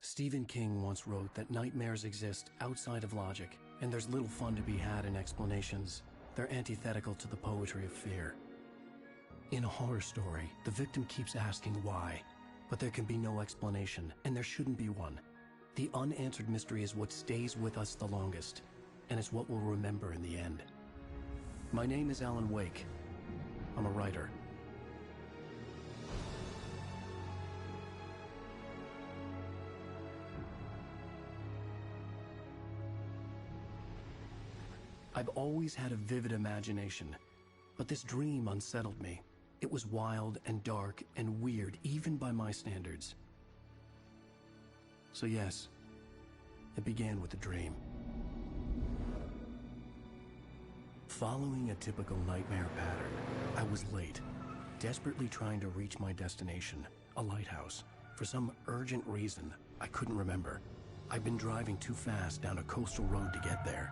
Stephen King once wrote that nightmares exist outside of logic, and there's little fun to be had in explanations. They're antithetical to the poetry of fear. In a horror story, the victim keeps asking why, but there can be no explanation, and there shouldn't be one. The unanswered mystery is what stays with us the longest, and it's what we'll remember in the end. My name is Alan Wake. I'm a writer. I've always had a vivid imagination, but this dream unsettled me. It was wild and dark and weird, even by my standards. So yes, it began with a dream. Following a typical nightmare pattern, I was late, desperately trying to reach my destination, a lighthouse. For some urgent reason, I couldn't remember. I'd been driving too fast down a coastal road to get there.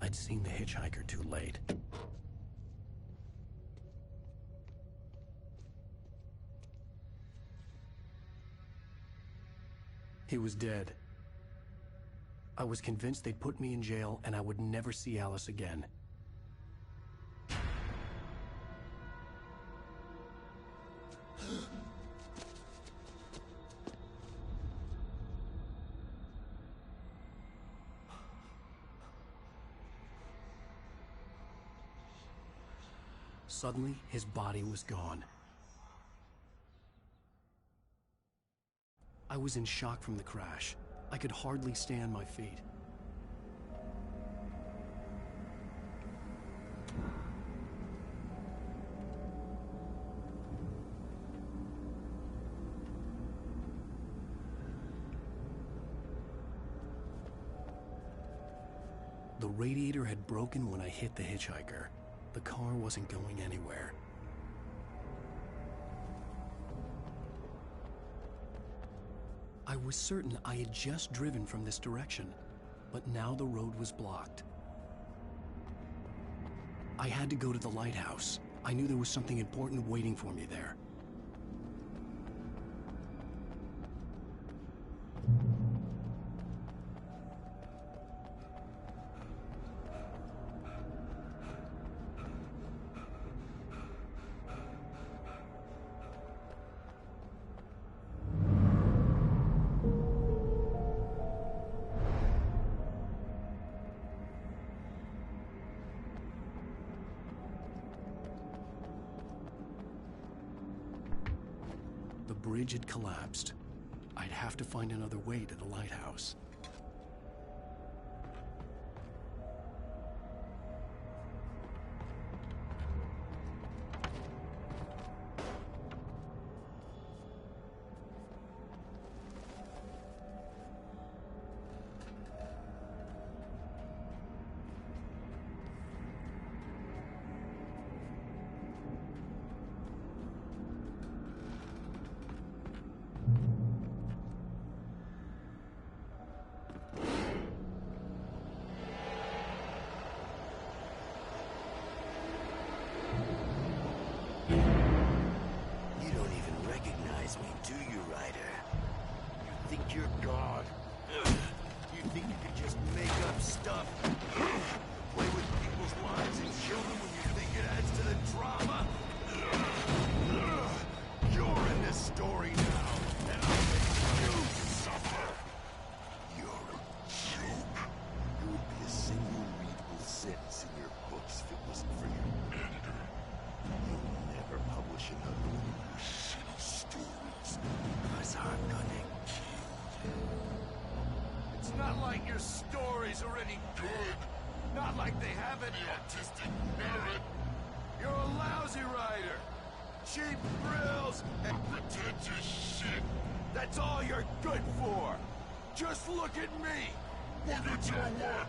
I'd seen the hitchhiker too late. He was dead. I was convinced they'd put me in jail and I would never see Alice again. Suddenly, his body was gone. I was in shock from the crash. I could hardly stay on my feet. The radiator had broken when I hit the hitchhiker. The car wasn't going anywhere. I was certain I had just driven from this direction, but now the road was blocked. I had to go to the lighthouse. I knew there was something important waiting for me there. The bridge had collapsed. I'd have to find another way to the lighthouse. Do you, Ryder? You think you're God? You think you can just make up stuff? Play with people's lives and kill them when you think it adds to the drama? You're in this story now, and I'll make you suffer! You're a joke. You would be a single readable sentence in your books if it wasn't for your editor. You'll never publish another one of your shitty stories. Because I'm gonna kill you. It's not like your story's already good. Not like they haven't autistic merit. You're a lousy writer. Cheap thrills and pretentious shit. That's all you're good for. Just look at me. Look at your work.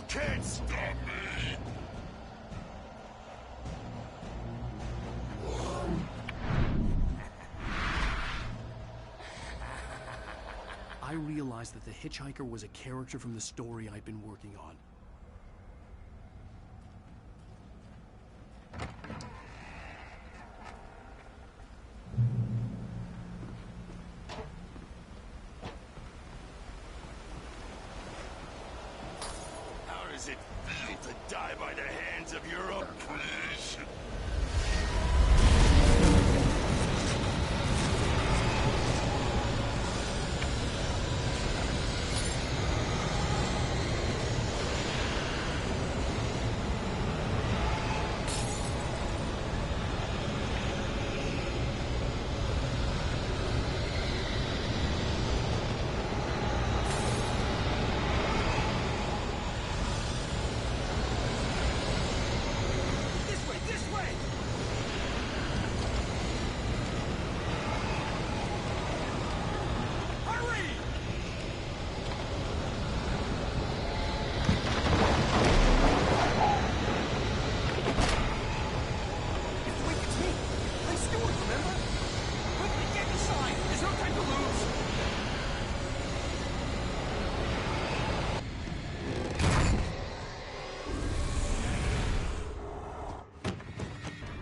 can't stop me! I realized that the hitchhiker was a character from the story I'd been working on. How does it feel to die by the hands of your opposition?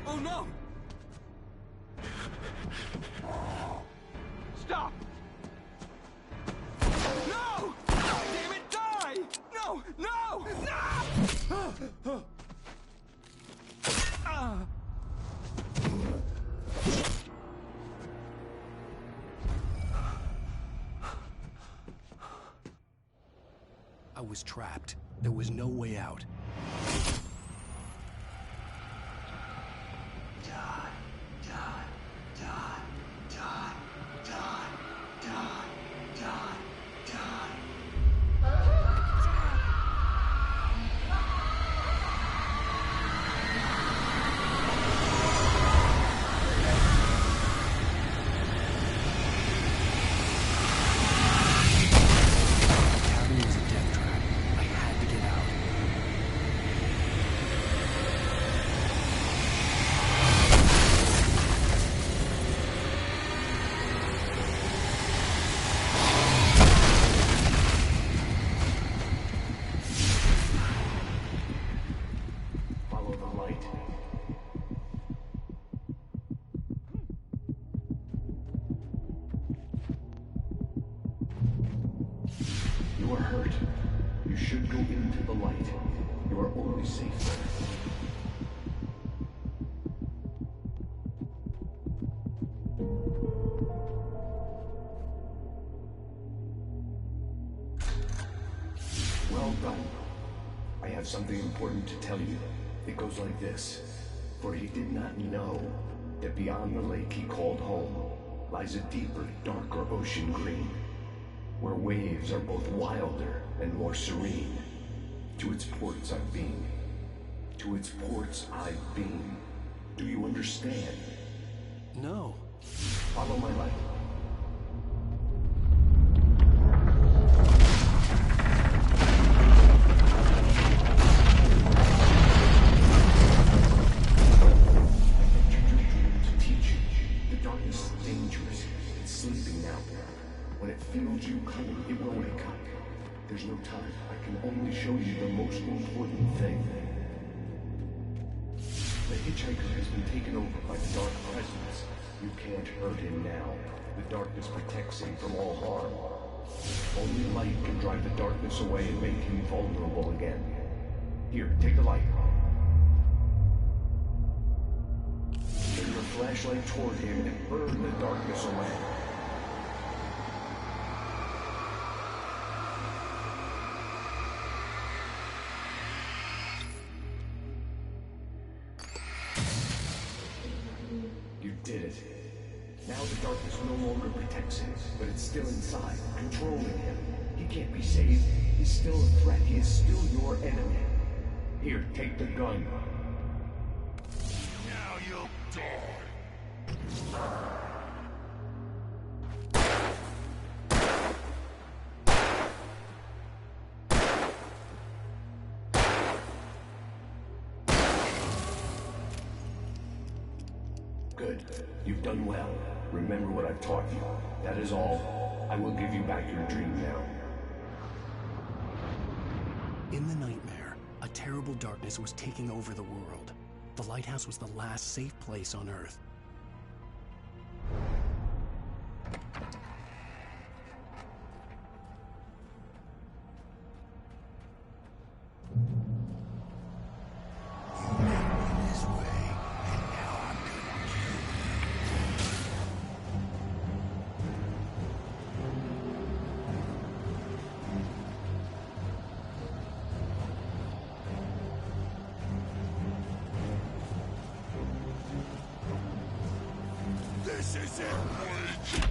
Oh no! Stop! No! Damn it, die! No! No! No! I was trapped. There was no way out. You are hurt. You should go into the light. You are only safe there. Well done. I have something important to tell you. It goes like this. For he did not know that beyond the lake he called home lies a deeper, darker ocean green, where waves are both wilder and more serene. To its ports I've been. To its ports I've been. Do you understand? No. Follow my light. You coming, it will wake up. There's no time. I can only show you the most important thing. The hitchhiker has been taken over by the dark presence. You can't hurt him now. The darkness protects him from all harm. Only light can drive the darkness away and make him vulnerable again. Here, take the light. Turn your flashlight toward him and burn the darkness away. Did it. Now the darkness no longer protects him, but it's still inside, controlling him. He can't be saved. He's still a threat. He is still your enemy. Here, take the gun. Now you'll die. Good. You've done well. Remember what I've taught you. That is all. I will give you back your dream now. In the nightmare, a terrible darkness was taking over the world. The lighthouse was the last safe place on Earth. This is it, Wade!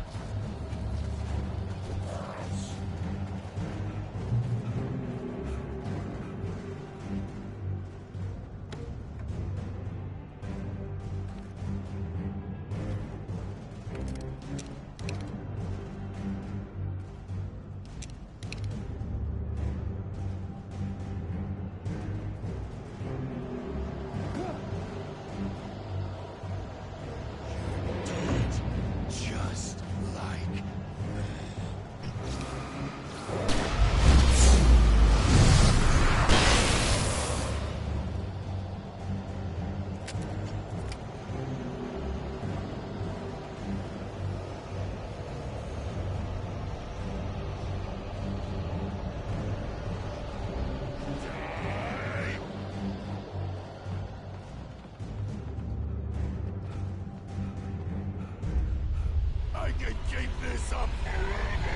Just like I can keep this up forever!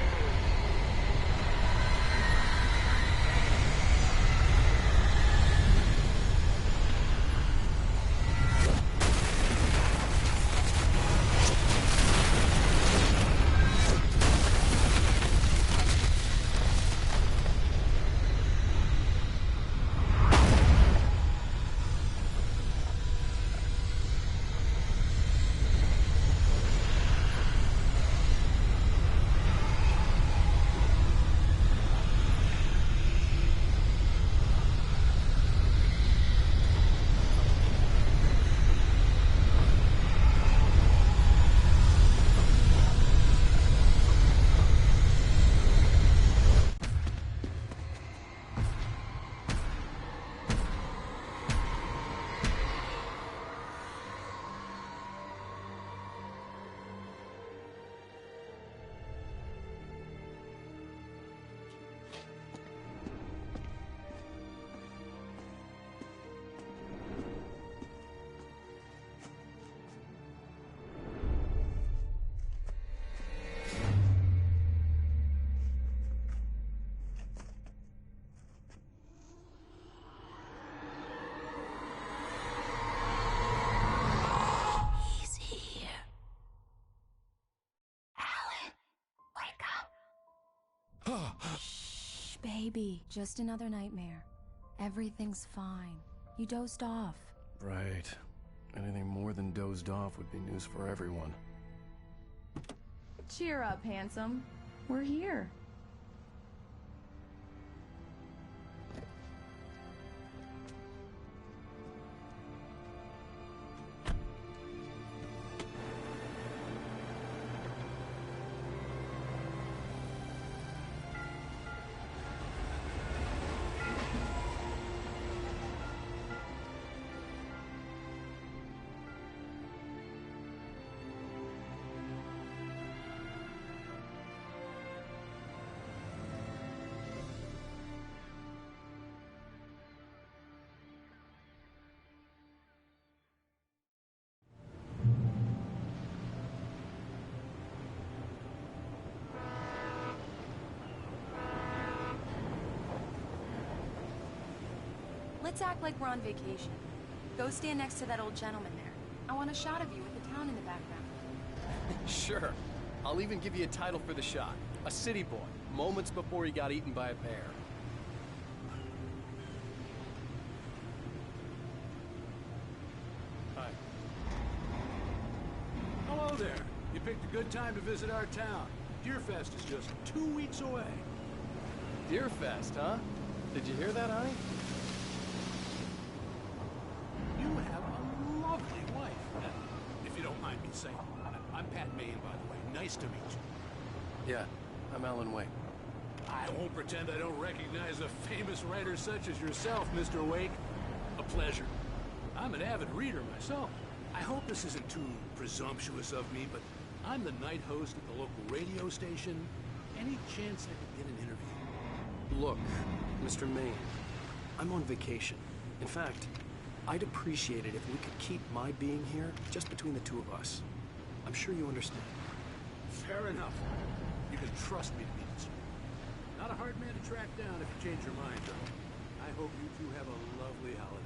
He's here. Alan, wake up. Shh, baby. Just another nightmare. Everything's fine. You dozed off. Right. Anything more than dozed off would be news for everyone. Cheer up, handsome. We're here. Let's act like we're on vacation. Go stand next to that old gentleman there. I want a shot of you with the town in the background. Sure. I'll even give you a title for the shot. A city boy, moments before he got eaten by a bear. Hi. Hello there. You picked a good time to visit our town. Deerfest is just 2 weeks away. Deerfest, huh? Did you hear that, honey? You have a lovely wife, if you don't mind me Say, I'm Pat Maine, by the way. Nice to meet you. Yeah, I'm Alan Wake. I won't pretend I don't recognize a famous writer such as yourself, Mr. Wake. A pleasure. I'm an avid reader myself. I hope this isn't too presumptuous of me, but I'm the night host at the local radio station. Any chance I could get an interview? Look, Mr. Maine, I'm on vacation. In fact, I'd appreciate it if we could keep my being here just between the two of us. I'm sure you understand. Fair enough. You can trust me to be concerned. Not a hard man to track down if you change your mind, though. I hope you two have a lovely holiday.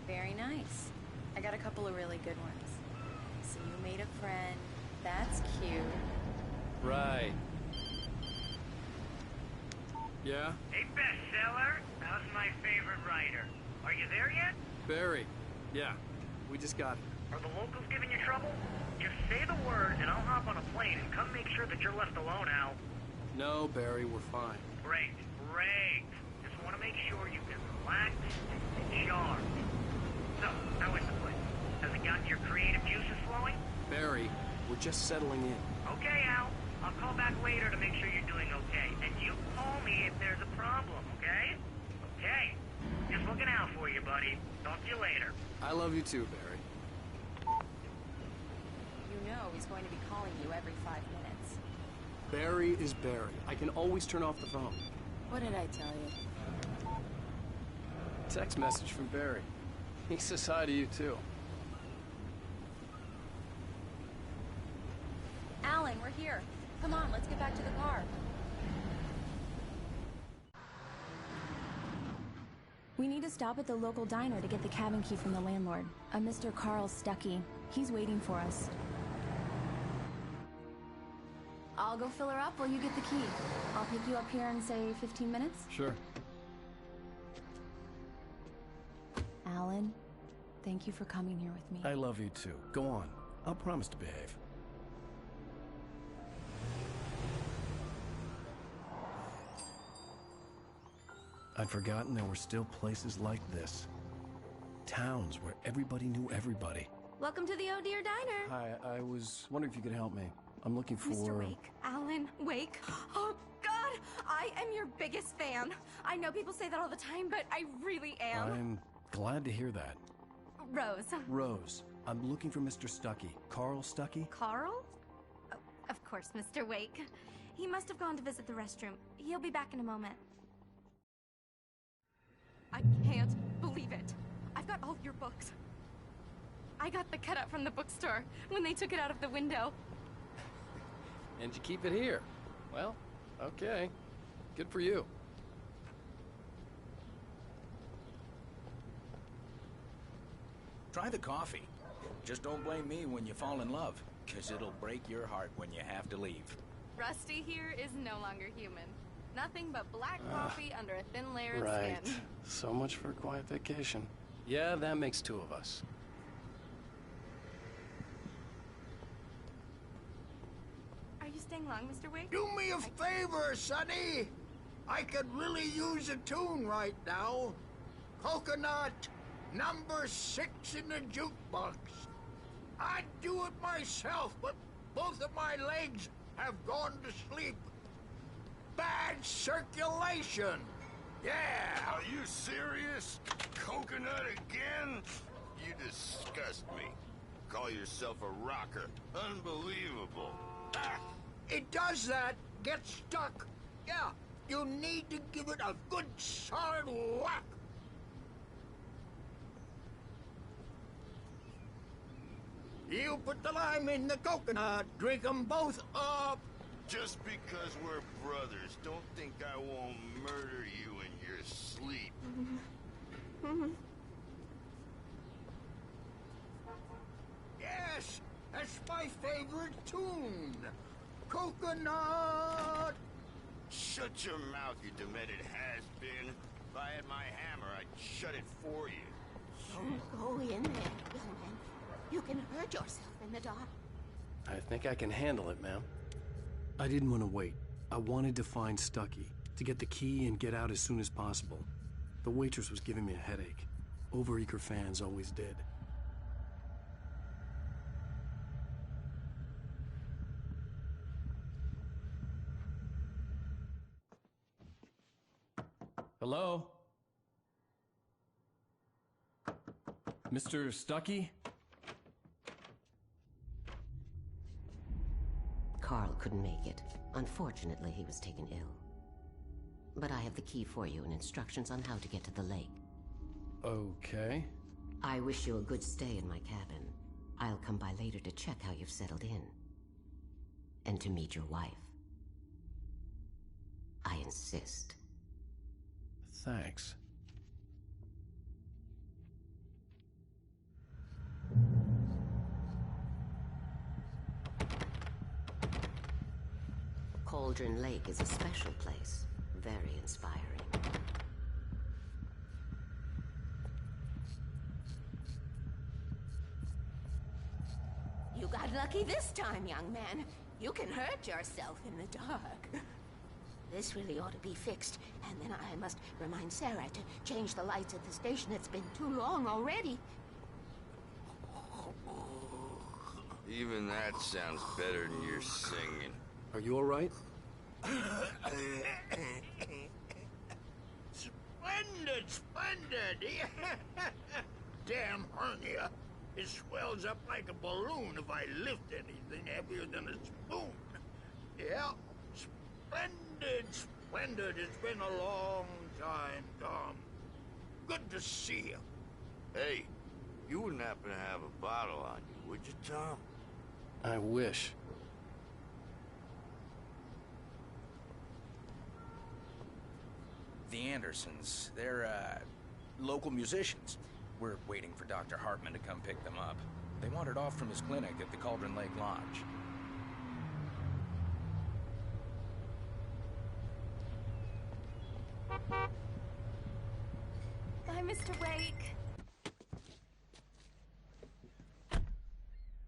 Very nice. I got a couple of really good ones. So you made a friend. That's cute. Right. Yeah? Hey, bestseller. How's my favorite writer? Are you there yet? Barry. Yeah. We just got here. Are the locals giving you trouble? Just say the word and I'll hop on a plane and come make sure that you're left alone, Al. No, Barry, we're fine. Great, great. Just want to make sure you've been relaxed and charged. So, how is the place? Has it gotten your creative juices flowing? Barry, we're just settling in. Okay, Al. I'll call back later to make sure you're doing okay. And you call me if there's a problem, okay? Okay. Just looking out for you, buddy. Talk to you later. I love you too, Barry. You know he's going to be calling you every 5 minutes. Barry is Barry. I can always turn off the phone. What did I tell you? Text message from Barry. He says hi to you too. Alan, we're here. Come on, let's get back to the car. We need to stop at the local diner to get the cabin key from the landlord, a Mr. Carl Stuckey. He's waiting for us. I'll go fill her up while you get the key. I'll pick you up here in, say, 15 minutes? Sure. Alan, thank you for coming here with me. I love you too. Go on. I'll promise to behave. I'd forgotten there were still places like this. Towns where everybody knew everybody. Welcome to the Oh Dear Diner. Hi, I was wondering if you could help me. I'm looking for... Mr. Wake. Alan Wake. Oh, God! I am your biggest fan. I know people say that all the time, but I really am. I'm glad to hear that. Rose. Rose, I'm looking for Mr. Stuckey. Carl Stuckey? Carl? Oh, of course, Mr. Wake. He must have gone to visit the restroom. He'll be back in a moment. I can't believe it. I've got all your books. I got the cutout from the bookstore when they took it out of the window. And you keep it here. Well, okay. Good for you. Try the coffee. Just don't blame me when you fall in love, 'cause it'll break your heart when you have to leave. Rusty here is no longer human. Nothing but black coffee under a thin layer of Right. skin. So much for a quiet vacation. Yeah, that makes two of us. Are you staying long, Mr. Wake? Do me a favor, Sonny. I could really use a tune right now. Coconut, number 6 in the jukebox. I'd do it myself, but both of my legs have gone to sleep. Bad circulation. Yeah. Are you serious? Coconut again? You disgust me. Call yourself a rocker. Unbelievable. Ah, it does that. Get stuck. Yeah, you need to give it a good solid whack. You put the lime in the coconut. Drink them both up. Just because we're brothers, don't think I won't murder you in your sleep. Yes, that's my favorite tune. Coconut. Shut your mouth, you demented has-been. If I had my hammer, I'd shut it for you. Don't go in there, young man. You can hurt yourself in the dark. I think I can handle it, ma'am. I didn't want to wait. I wanted to find Stucky, to get the key and get out as soon as possible. The waitress was giving me a headache. Overeager fans always did. Hello? Mr. Stucky? Carl couldn't make it. Unfortunately, he was taken ill. But I have the key for you and instructions on how to get to the lake. Okay. I wish you a good stay in my cabin. I'll come by later to check how you've settled in. And to meet your wife. I insist. Thanks. Cauldron Lake is a special place. Very inspiring. You got lucky this time, young man. You can hurt yourself in the dark. This really ought to be fixed, and then I must remind Sarah to change the lights at the station. It's been too long already. Even that sounds better than your singing. Are you all right? Splendid, splendid! Damn hernia. It swells up like a balloon if I lift anything heavier than a spoon. Yeah, splendid, splendid. It's been a long time, Tom. Good to see you. Hey, you wouldn't happen to have a bottle on you, would you, Tom? I wish. The Andersons, they're, local musicians. We're waiting for Dr. Hartman to come pick them up. They wandered off from his clinic at the Cauldron Lake Lodge. Bye, Mr. Wake.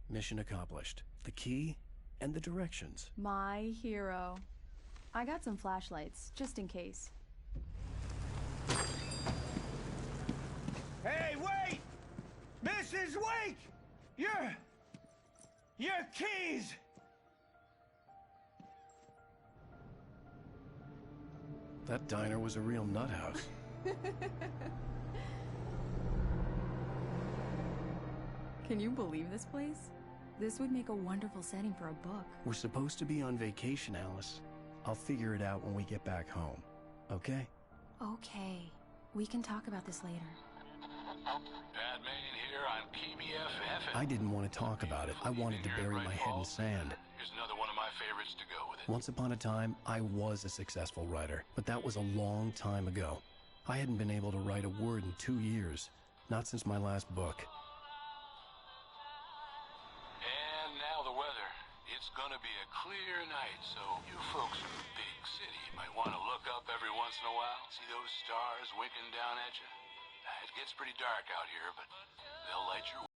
Mission accomplished. The key and the directions. My hero. I got some flashlights, just in case. Hey, wait! Mrs. Wake! Your keys! That diner was a real nut house. Can you believe this place? This would make a wonderful setting for a book. We're supposed to be on vacation, Alice. I'll figure it out when we get back home. Okay? Okay. We can talk about this later. Bad man here on KBFF. I didn't want to talk about it. I wanted to bury my head in sand. Here's another one of my favorites to go with it. Once upon a time, I was a successful writer, but that was a long time ago. I hadn't been able to write a word in 2 years, not since my last book. And now the weather. It's gonna be a clear night, so you folks in the big city might want to look up every once in a while. See those stars winking down at you? It gets pretty dark out here, but they'll light your way.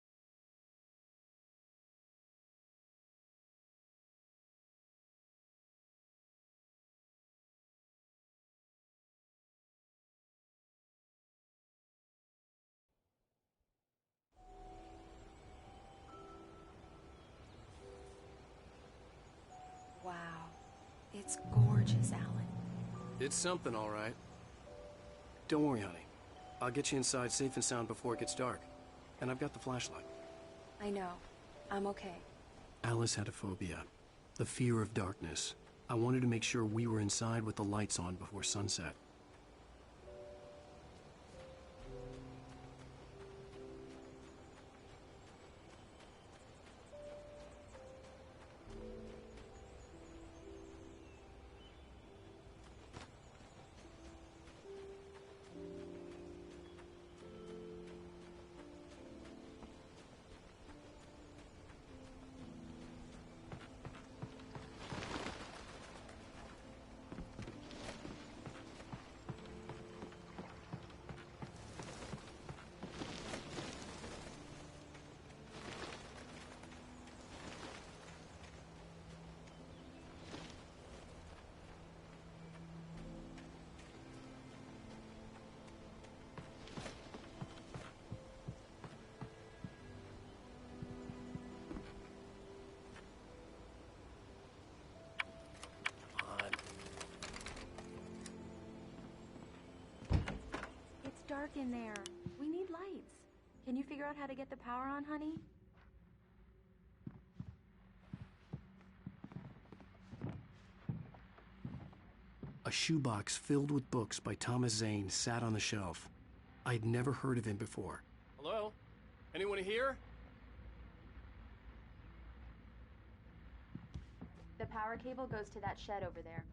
Wow. It's gorgeous, Alan. It's something, all right. Don't worry, honey. I'll get you inside safe and sound before it gets dark. And I've got the flashlight. I know. I'm okay. Alice had a phobia. The fear of darkness. I wanted to make sure we were inside with the lights on before sunset. dark in there. We need lights. Can you figure out how to get the power on, honey? A shoebox filled with books by Thomas Zane sat on the shelf. I'd never heard of him before. Hello? Anyone here? The power cable goes to that shed over there.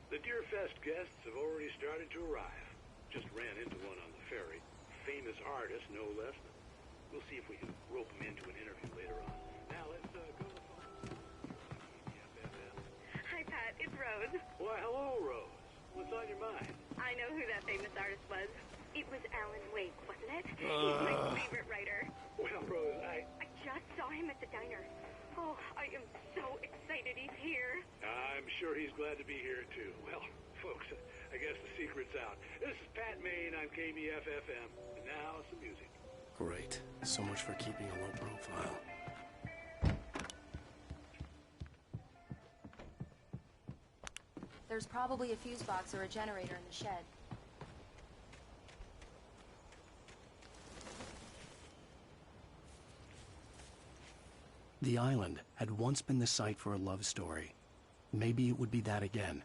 The Deerfest guests have already started to arrive. Just ran into one on the ferry. Famous artist, no less. We'll see if we can rope him into an interview later on. Now let's go to the phone. Hi, Pat. It's Rose. Why, hello, Rose. What's on your mind? I know who that famous artist was. It was Alan Wake, wasn't it? He's my favorite writer. Well, Rose, I just saw him at the diner. Oh, I am so excited he's here. I'm sure he's glad to be here, too. Well, folks, I guess the secret's out. This is Pat Maine on KBF-FM. And now, some music. Great. So much for keeping a low profile. There's probably a fuse box or a generator in the shed. The island had once been the site for a love story. Maybe it would be that again.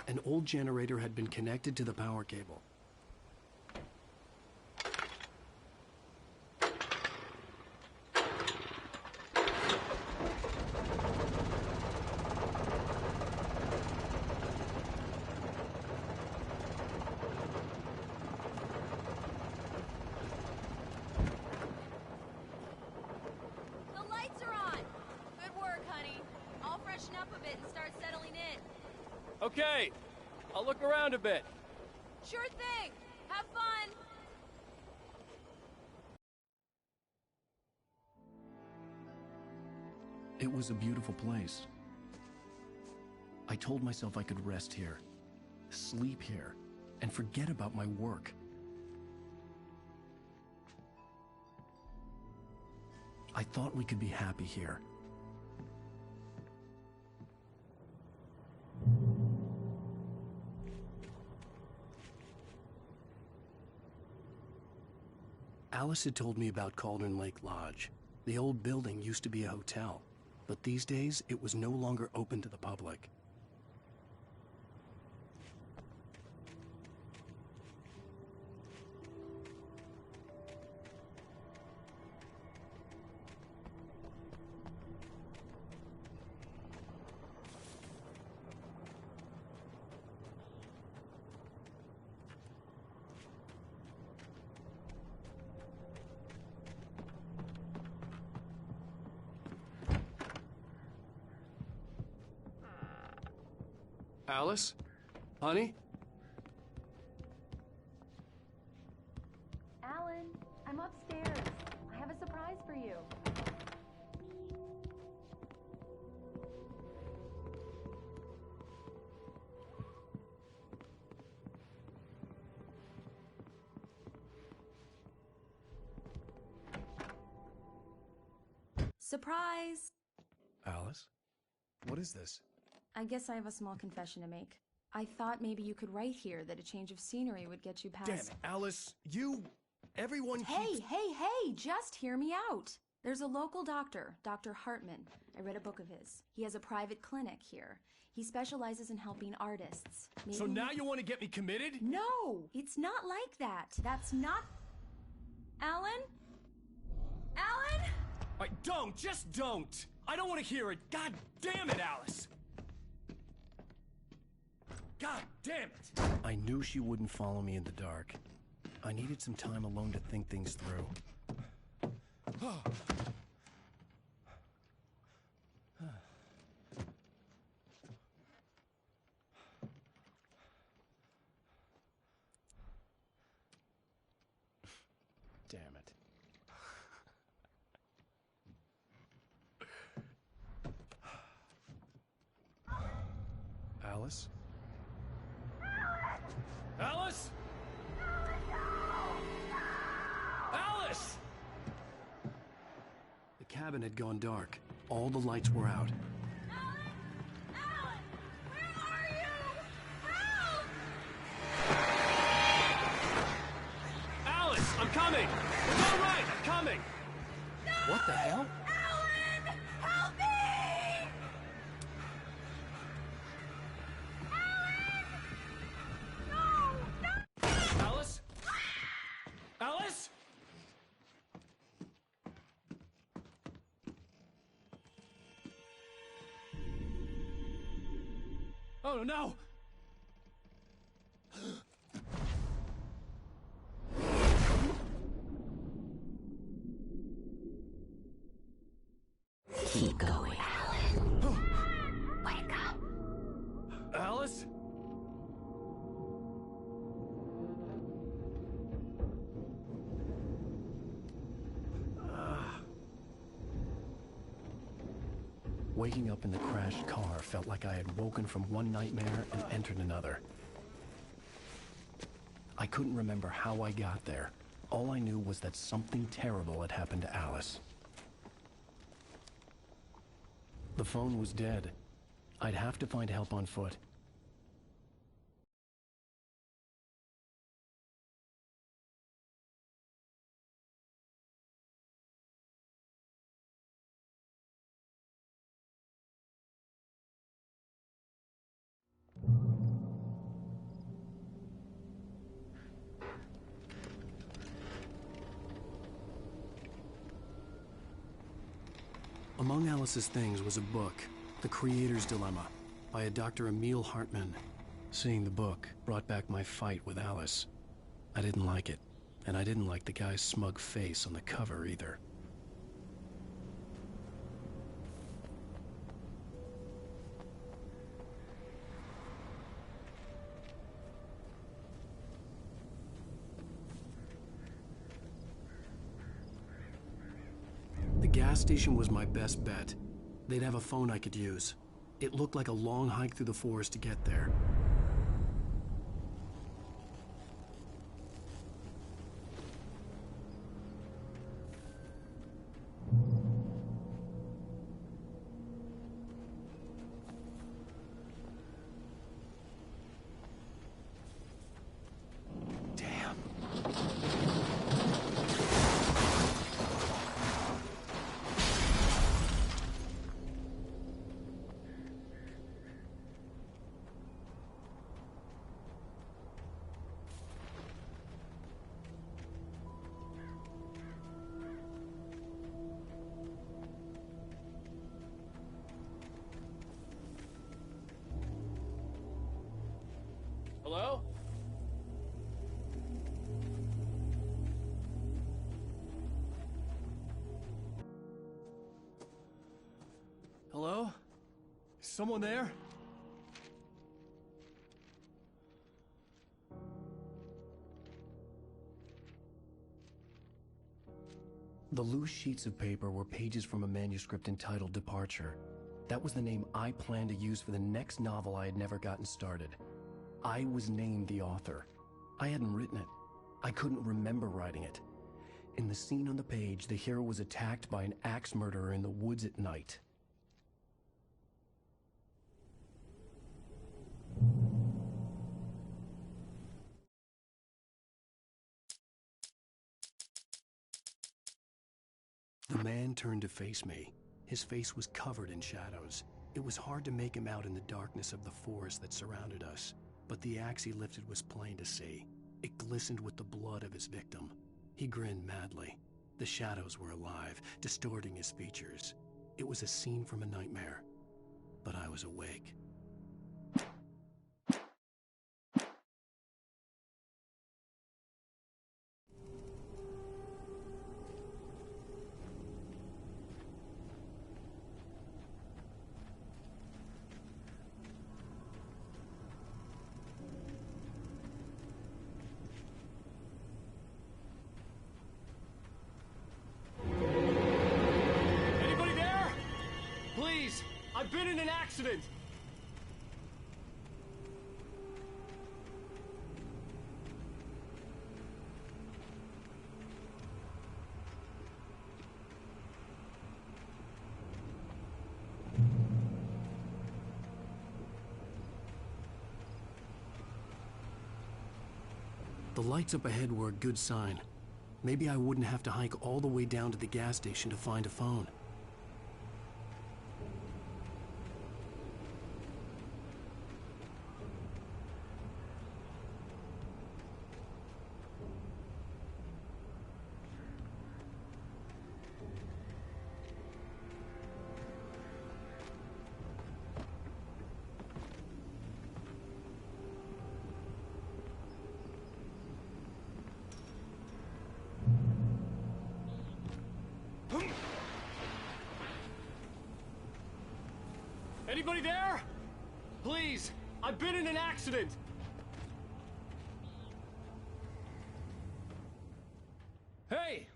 An old generator had been connected to the power cable. The lights are on! Good work, honey. I'll freshen up a bit and start settling in. Okay, I'll look around a bit. Sure thing! Have fun! It was a beautiful place. I told myself I could rest here, sleep here, and forget about my work. I thought we could be happy here. Alice had told me about Cauldron Lake Lodge. The old building used to be a hotel, but these days it was no longer open to the public. Alice? Honey? Alan, I'm upstairs. I have a surprise for you. Surprise! Alice? What is this? I guess I have a small confession to make. I thought maybe you could write here that a change of scenery would get you past... Damn it, Alice, everyone Hey, just hear me out. There's a local doctor, Dr. Hartman. I read a book of his. He has a private clinic here. He specializes in helping artists. Maybe... So now you want to get me committed? No, it's not like that. That's not... Alan? Alan? Just don't! I don't want to hear it! God damn it, Alice! God damn it! I knew she wouldn't follow me in the dark. I needed some time alone to think things through. damn it. Alice? Alice? Alice! The cabin had gone dark. All the lights were out. Alice, I'm coming! It's all right, I'm coming! No! What the hell? Alan! Help me! Alice? Alice? Oh no! Keep going, Alan. Wake up. Alice? Waking up in the crashed car felt like I had woken from one nightmare and entered another. I couldn't remember how I got there. All I knew was that something terrible had happened to Alice. The phone was dead. I'd have to find help on foot. Among Alice's things was a book, The Creator's Dilemma, by a Dr. Emil Hartman. Seeing the book brought back my fight with Alice. I didn't like it, and I didn't like the guy's smug face on the cover either. The gas station was my best bet. They'd have a phone I could use. It looked like a long hike through the forest to get there. Hello? Hello? Is someone there? The loose sheets of paper were pages from a manuscript entitled Departure. That was the name I planned to use for the next novel I had never gotten started. I was named the author. I hadn't written it. I couldn't remember writing it. In the scene on the page, the hero was attacked by an axe murderer in the woods at night. The man turned to face me. His face was covered in shadows. It was hard to make him out in the darkness of the forest that surrounded us, but the axe he lifted was plain to see. It glistened with the blood of his victim. He grinned madly. The shadows were alive, distorting his features. It was a scene from a nightmare, but I was awake. I've been in an accident! The lights up ahead were a good sign. Maybe I wouldn't have to hike all the way down to the gas station to find a phone. Anybody there? Please, I've been in an accident. Hey!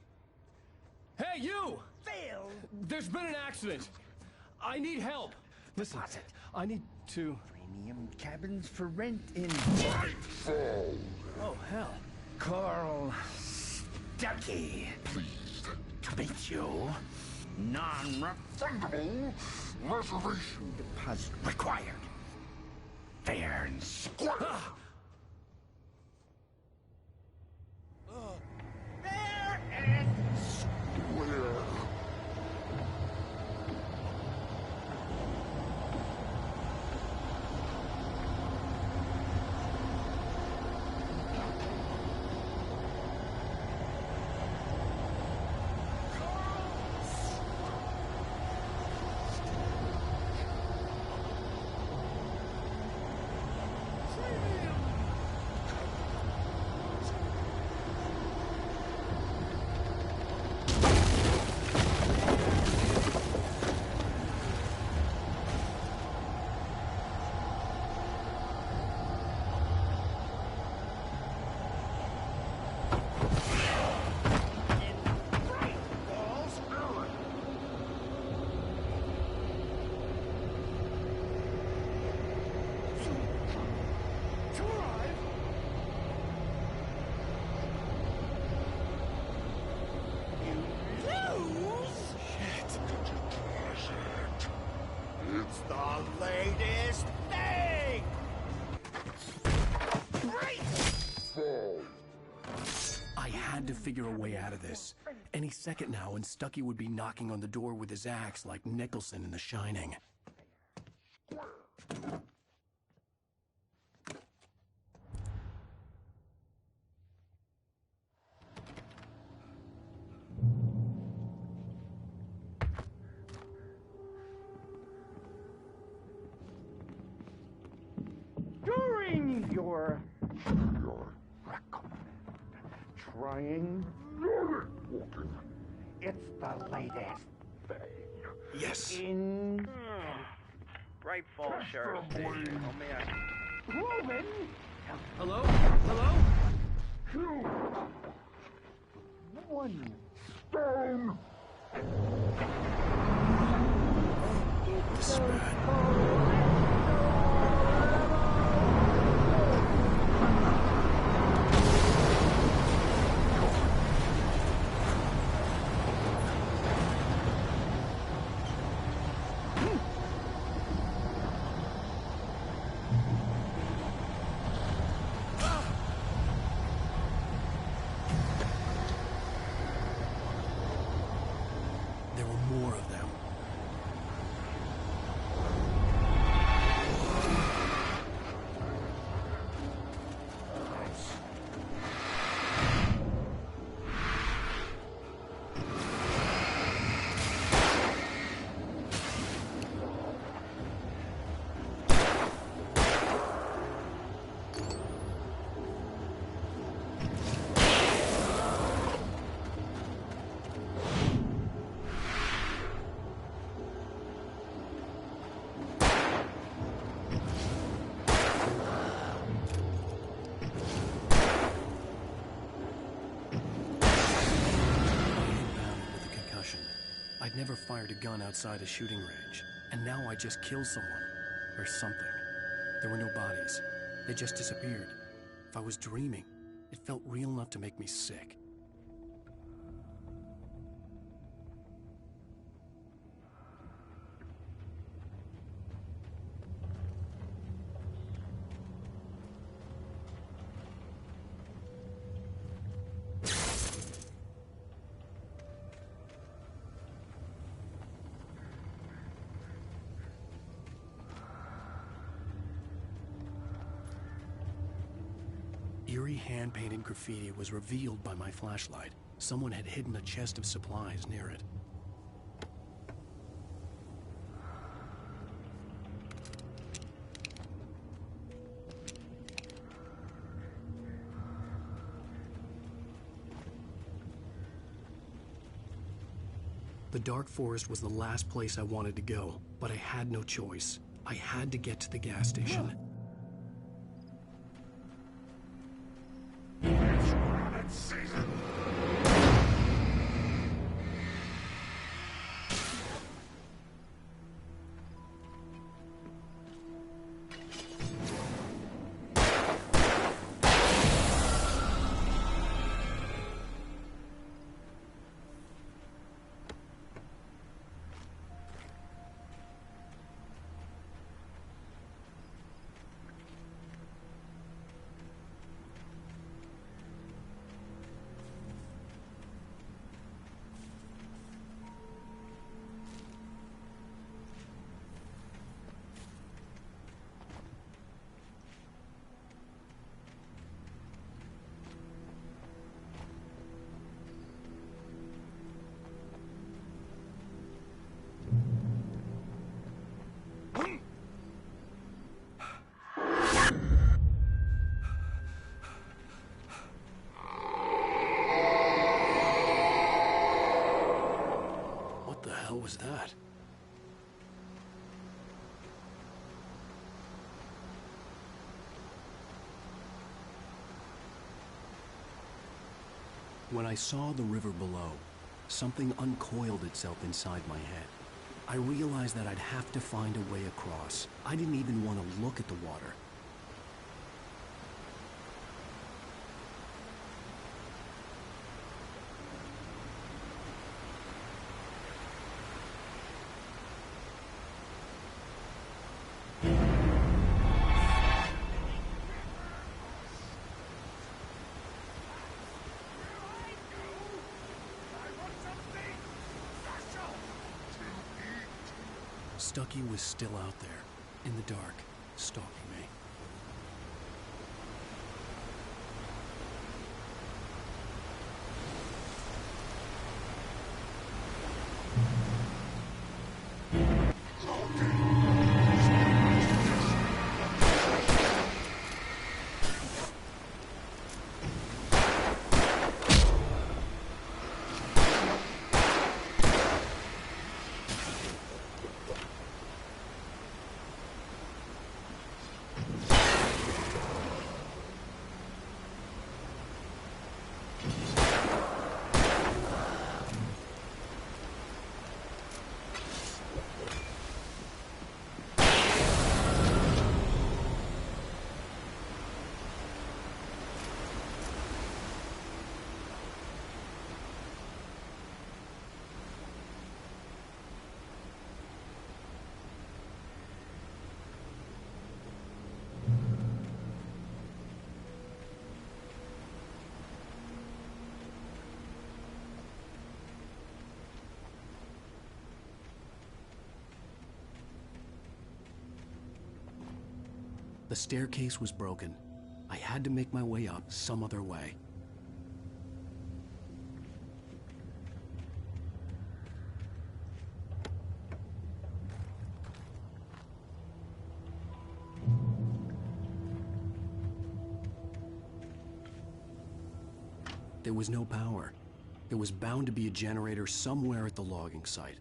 Hey, you! Phil! There's been an accident. I need help. Listen, I need to... Premium cabins for rent in... Nightfall! Oh, hell. Carl Stuckey. Pleased To meet you. Non-refundable reservation deposit required. Fair and square. Fair and square. It's the latest thing! I had to figure a way out of this. Any second now, and Stuckey would be knocking on the door with his axe like Nicholson in The Shining. During your recommend trying walking, it's the latest thing. Yes. In Bright Falls Sheriff Station. How may I... proven. Hello? Hello? One stone. This is bad. There were more of them. I'd never fired a gun outside a shooting range. And now I just killed someone. Or something. There were no bodies. They just disappeared. If I was dreaming, it felt real enough to make me sick. Eerie hand-painted graffiti was revealed by my flashlight. Someone had hidden a chest of supplies near it. The dark forest was the last place I wanted to go, but I had no choice. I had to get to the gas station. What was that? When I saw the river below, something uncoiled itself inside my head. I realized that I'd have to find a way across. I didn't even want to look at the water. Stucky was still out there, in the dark, stalking me. The staircase was broken. I had to make my way up some other way. There was no power. There was bound to be a generator somewhere at the logging site.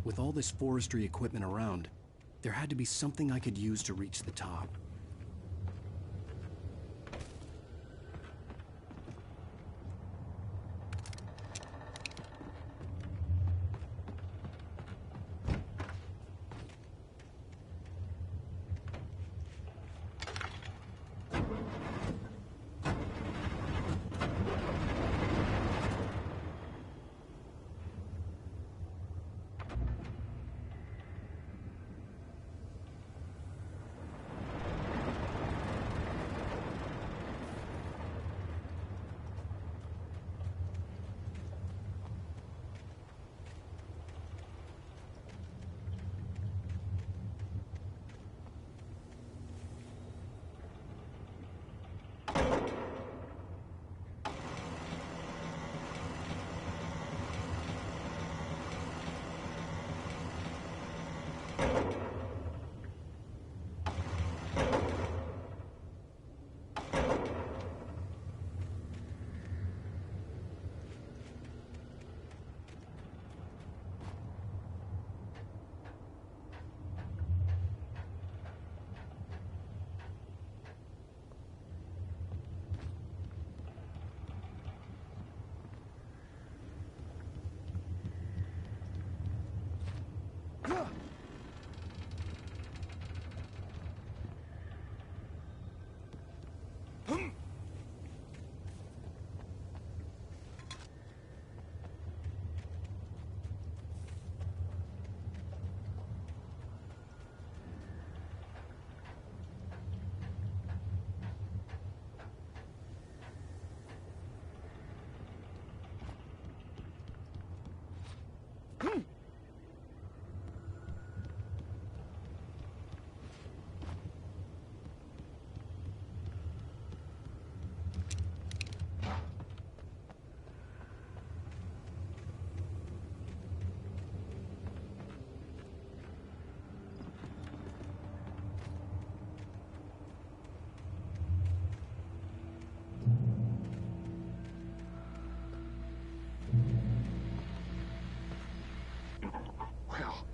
With all this forestry equipment around, there had to be something I could use to reach the top.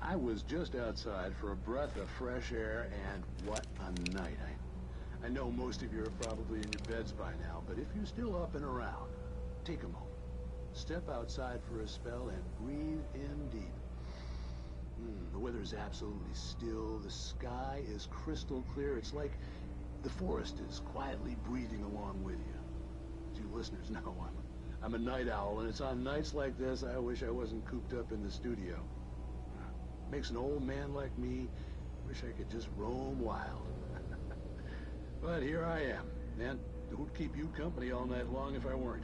I was just outside for a breath of fresh air, and what a night. I know most of you are probably in your beds by now, but if you're still up and around, take a moment. Step outside for a spell and breathe in deep. The weather is absolutely still. The sky is crystal clear. It's like the forest is quietly breathing along with you. As you listeners know, I'm a night owl, and it's on nights like this I wish I wasn't cooped up in the studio. Makes an old man like me wish I could just roam wild. But here I am, and it would keep you company all night long if I weren't.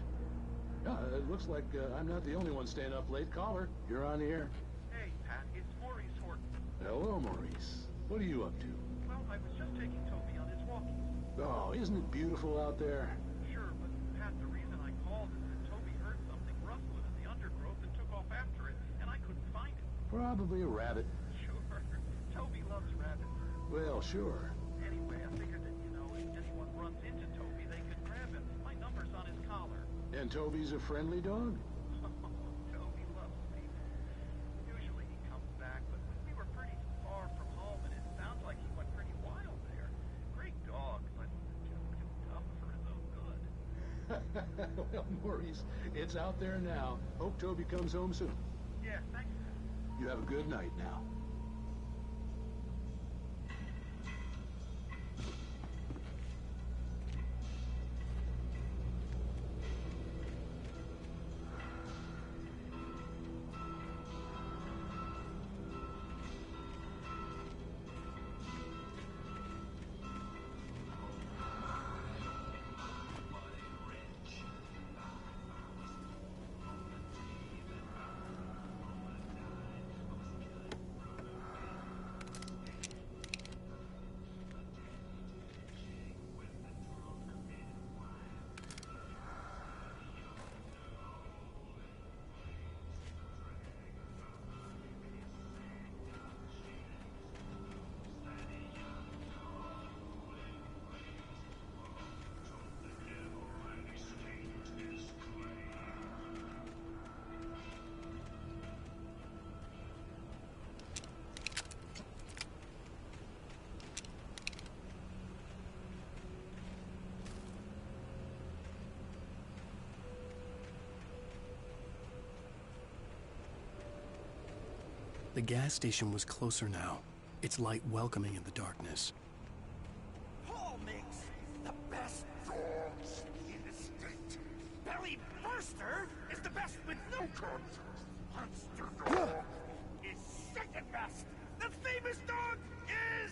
It looks like I'm not the only one staying up late. Caller, you're on the air. Hey, Pat, it's Maurice Horton. Hello, Maurice. What are you up to? Well, I was just taking Toby on his walkies. Oh, isn't it beautiful out there? Sure, but Pat, the reason I called is that Toby heard something rustling in the undergrowth and took off after it, and I couldn't find it. Probably a rabbit. Sure. Toby loves rabbits. Well, sure. Anyway, I figured that, if anyone runs into Toby, they could grab him. My number's on his collar. And Toby's a friendly dog? Toby loves people. Usually he comes back, but we were pretty far from home, and it sounds like he went pretty wild there. Great dog, but just too tough for his own good. Well, Maurice, it's out there now. Hope Toby comes home soon. Yeah, thanks. You have a good night now. The gas station was closer now, its light welcoming in the darkness. Paul makes the best dogs in the state. Belly Burster is the best with no guns. Monster Dog is second best. The famous dog is...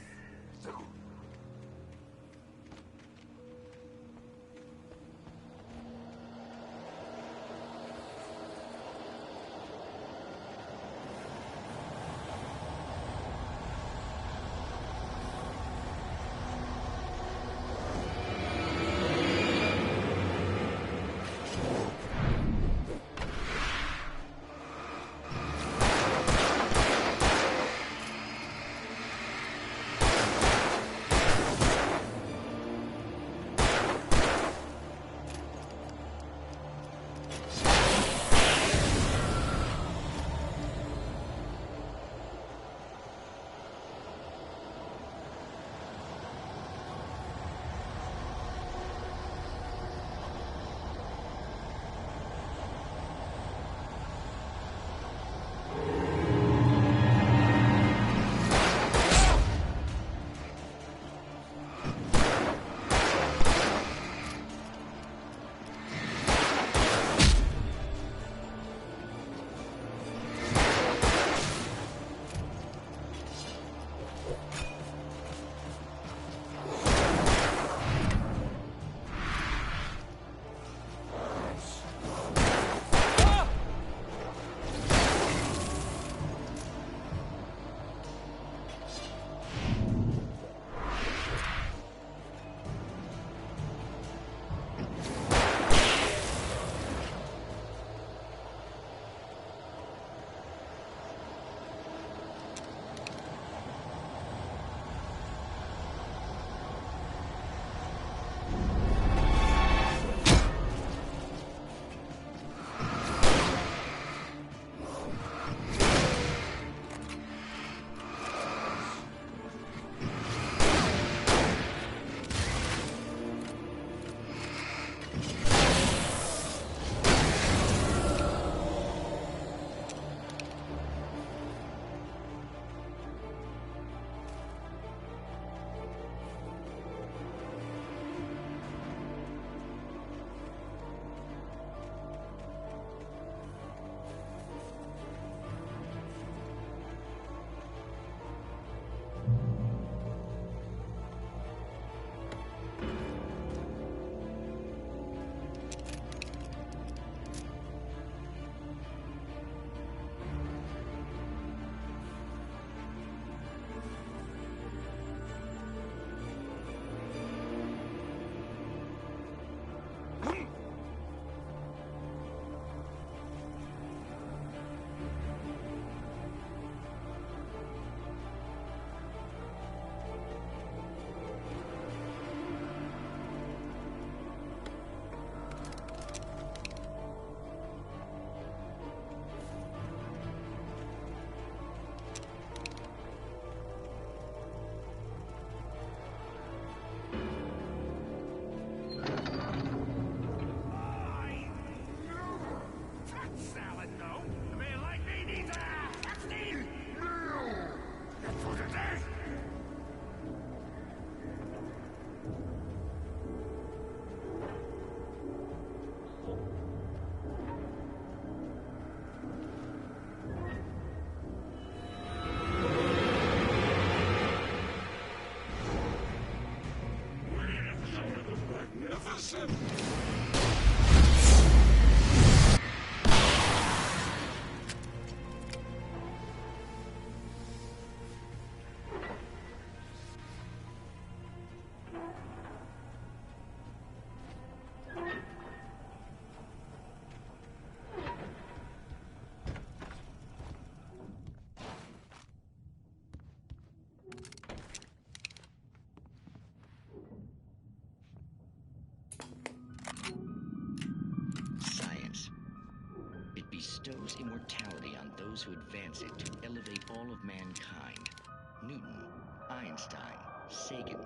bestows immortality on those who advance it to elevate all of mankind. Newton, Einstein, Sagan,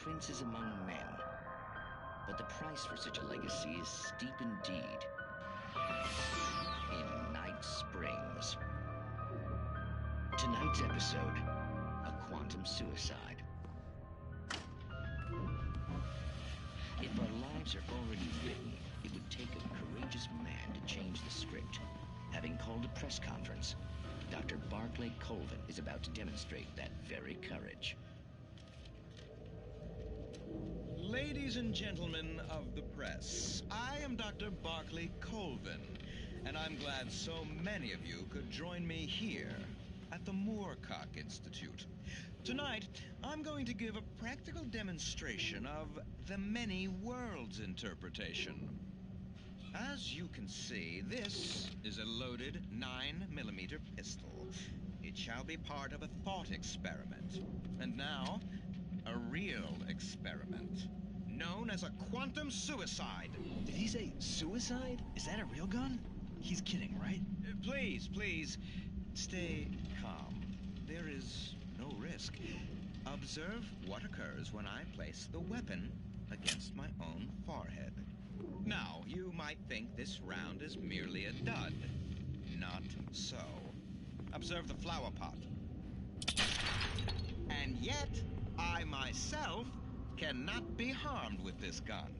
princes among men. But the price for such a legacy is steep indeed. In Night Springs. tonight's episode, a quantum suicide. If our lives are already written, it would take a courageous man to change the script. Having called a press conference, Dr. Barclay Colvin is about to demonstrate that very courage. Ladies and gentlemen of the press, I am Dr. Barclay Colvin, and I'm glad so many of you could join me here at the Moorcock Institute. Tonight, I'm going to give a practical demonstration of the many worlds interpretation. As you can see, this is a loaded 9mm pistol. It shall be part of a thought experiment. And now, a real experiment, known as a quantum suicide. Did he say suicide? Is that a real gun? He's kidding, right? Please, stay calm. There is no risk. Observe what occurs when I place the weapon against my own forehead. Now, you might think this round is merely a dud. Not so. Observe the flower pot. And yet, I myself cannot be harmed with this gun.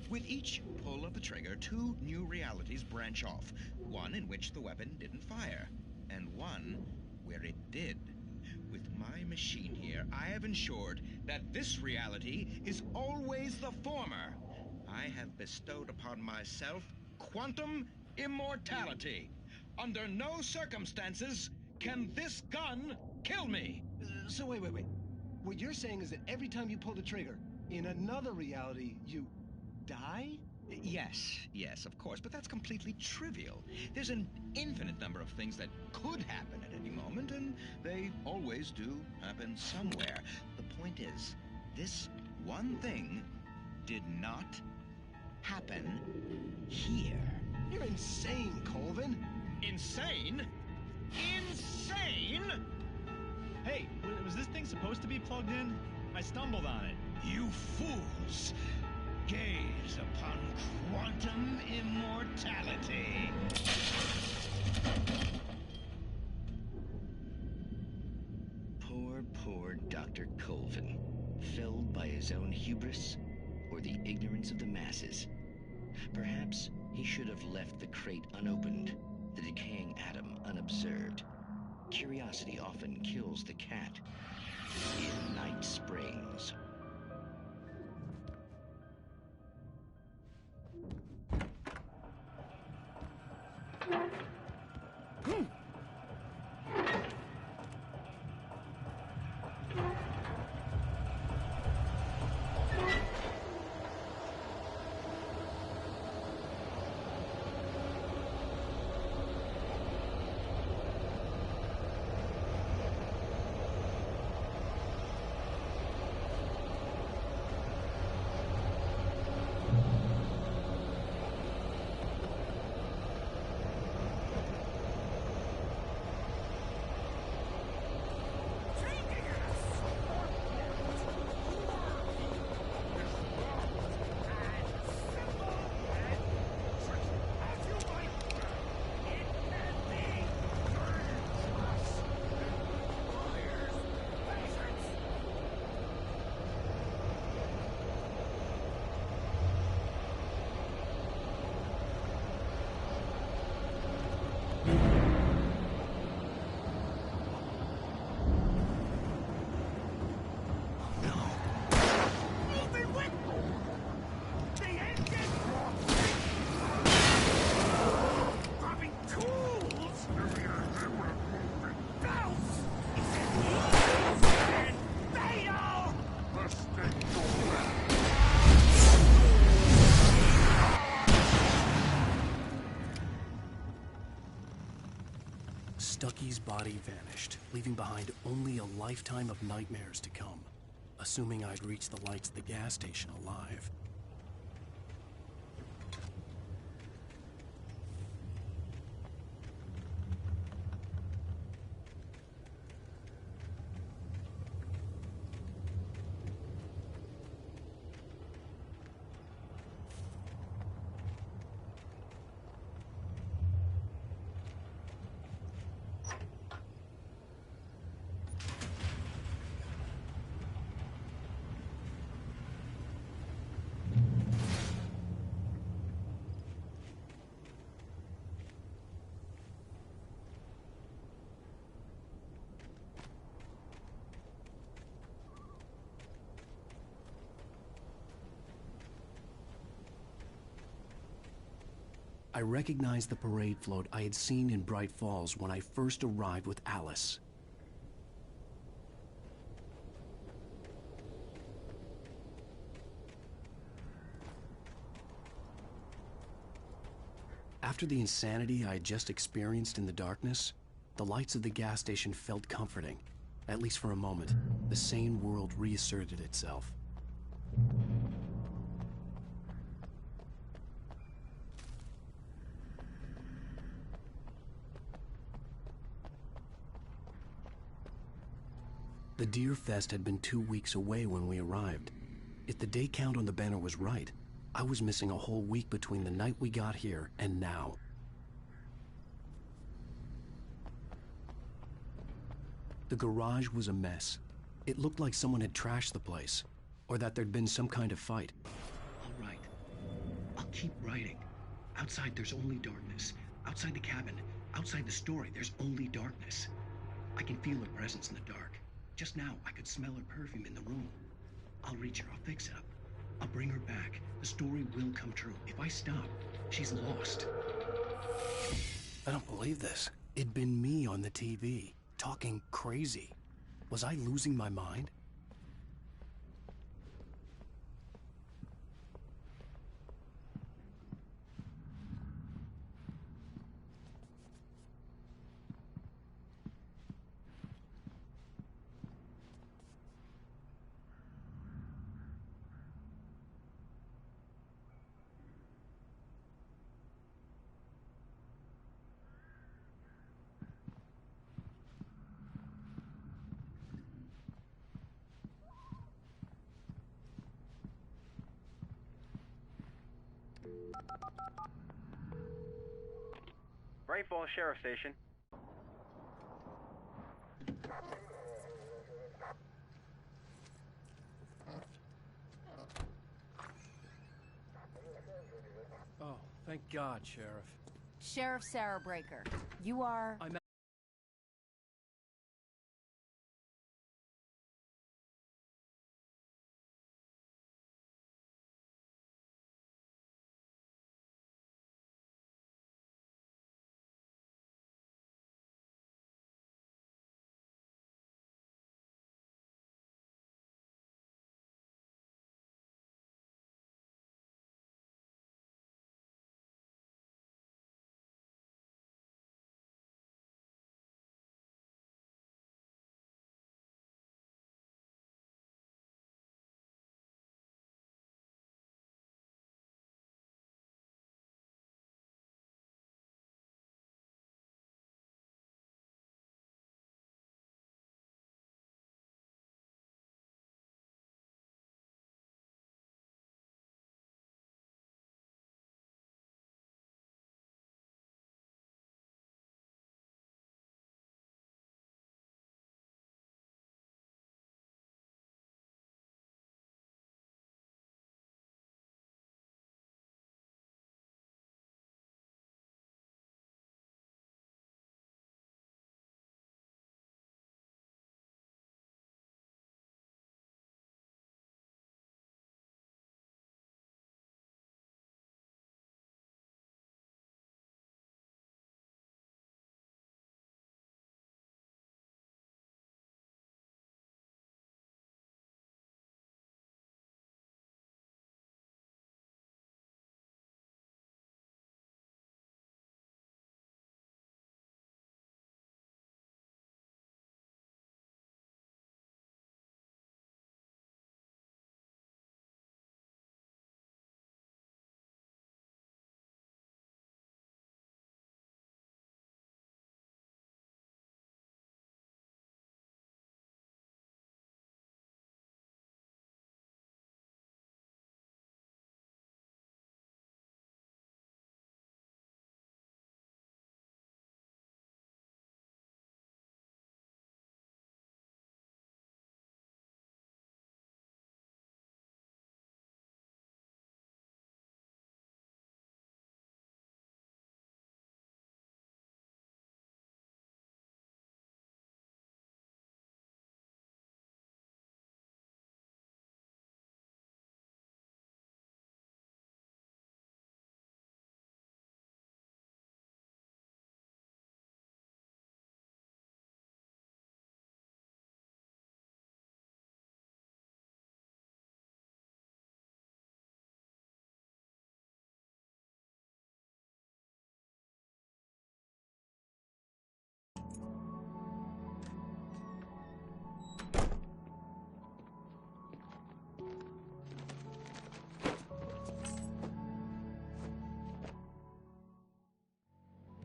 With each pull of the trigger, two new realities branch off. One in which the weapon didn't fire, and one where it did. With my machine here, I have ensured that this reality is always the former. I have bestowed upon myself quantum immortality. Under no circumstances can this gun kill me. So wait. What you're saying is that every time you pull the trigger, in another reality, you die? Yes, of course, but that's completely trivial. There's an infinite number of things that could happen at any moment, and they always do happen somewhere. The point is, this one thing did not happen here. You're insane, Colvin. Insane? Insane? Hey, was this thing supposed to be plugged in? I stumbled on it. You fools! Gaze upon quantum immortality. Poor Dr. Colvin, felled by his own hubris or the ignorance of the masses. Perhaps he should have left the crate unopened, the decaying atom unobserved. Curiosity often kills the cat. In Night Springs. Stucky's body vanished, leaving behind only a lifetime of nightmares to come. Assuming I'd reach the lights of the gas station alive. I recognized the parade float I had seen in Bright Falls when I first arrived with Alice. After the insanity I had just experienced in the darkness, the lights of the gas station felt comforting. At least for a moment, the sane world reasserted itself. The Deer Fest had been 2 weeks away when we arrived. If the day count on the banner was right, I was missing a whole week between the night we got here and now. The garage was a mess. It looked like someone had trashed the place, or that there'd been some kind of fight. All right. I'll keep writing. Outside, there's only darkness. Outside the cabin, outside the story, there's only darkness. I can feel her presence in the dark. Just now, I could smell her perfume in the room. I'll reach her. I'll fix it up. I'll bring her back. The story will come true. If I stop, she's lost. I don't believe this. It'd been me on the TV, talking crazy. Was I losing my mind? Bright Falls Sheriff Station. Oh, thank God, Sheriff. Sheriff Sarah Breaker. You are... I'm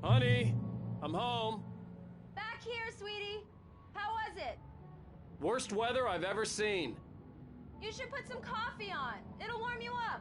Honey, I'm home. Back here, sweetie. How was it? Worst weather I've ever seen. You should put some coffee on. It'll warm you up.